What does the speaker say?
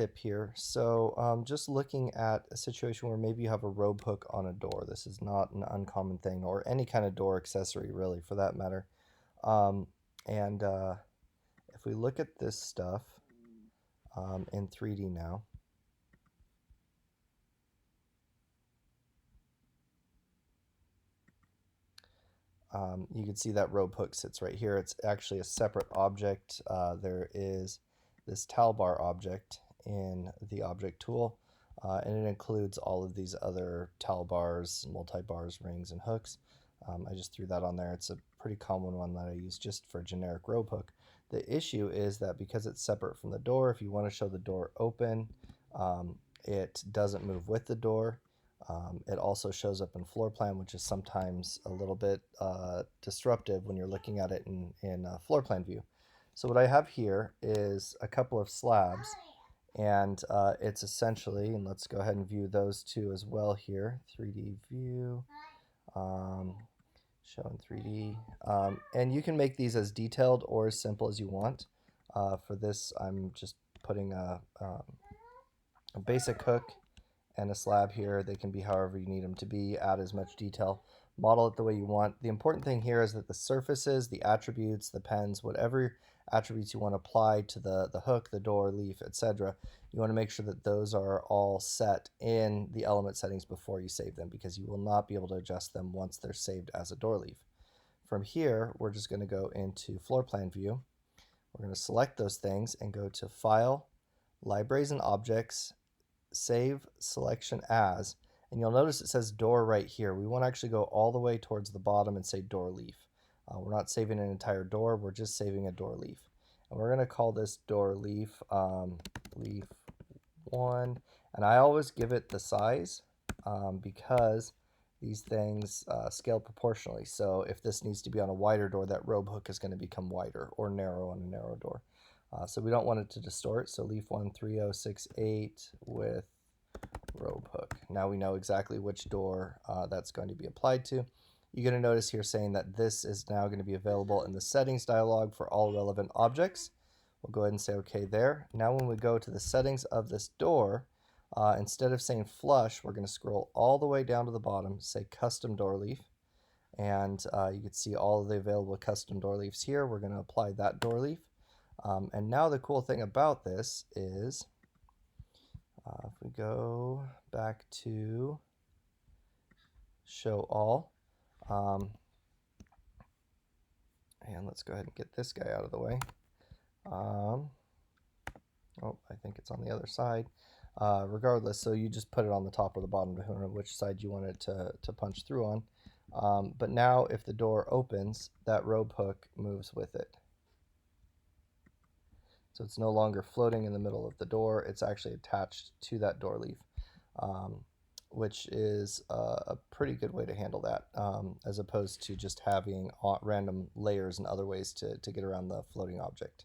tip here. So just looking at a situation where maybe you have a rope hook on a door. This is not an uncommon thing, or any kind of door accessory really for that matter. Um, and if we look at this stuff in 3D now, you can see that rope hook sits right here. It's actually a separate object. There is this towel bar object in the object tool, and it includes all of these other towel bars, multi-bars, rings, and hooks. I just threw that on there. It's a pretty common one that I use just for generic rope hook. The issue is that because it's separate from the door, if you want to show the door open, it doesn't move with the door. It also shows up in floor plan, which is sometimes a little bit disruptive when you're looking at it in floor plan view. So what I have here is a couple of slabs, and it's essentially, and let's go ahead and view those two as well here, 3D view, show in 3D. And you can make these as detailed or as simple as you want. For this, I'm just putting a basic hook and a slab here. They can be however you need them to be, add as much detail, model it the way you want. The important thing here is that the surfaces, the attributes, the pens, whatever attributes you want to apply to the hook, the door, leaf, etc., you want to make sure that those are all set in the element settings before you save them, because you will not be able to adjust them once they're saved as a door leaf. From here, we're just going to go into floor plan view. We're going to select those things and go to File, Libraries and Objects, Save Selection As, and you'll notice it says door right here. We want to actually go all the way towards the bottom and say door leaf. We're not saving an entire door, we're just saving a door leaf. And we're going to call this door leaf leaf 1. And I always give it the size because these things scale proportionally. So if this needs to be on a wider door, that rope hook is going to become wider, or narrow on a narrow door. So we don't want it to distort. So leaf 13068 with rope hook. Now we know exactly which door that's going to be applied to. You're going to notice here saying that this is now going to be available in the settings dialog for all relevant objects. We'll go ahead and say OK there. Now when we go to the settings of this door, instead of saying flush, we're going to scroll all the way down to the bottom, say custom door leaf. And you can see all of the available custom door leaves here. We're going to apply that door leaf. And now the cool thing about this is, if we go back to show all, and let's go ahead and get this guy out of the way. Oh, I think it's on the other side. Regardless, so you just put it on the top or the bottom, depending on which side you want it to punch through on. But now if the door opens, that rope hook moves with it. So it's no longer floating in the middle of the door, it's actually attached to that door leaf, which is a pretty good way to handle that, as opposed to just having random layers and other ways to get around the floating object.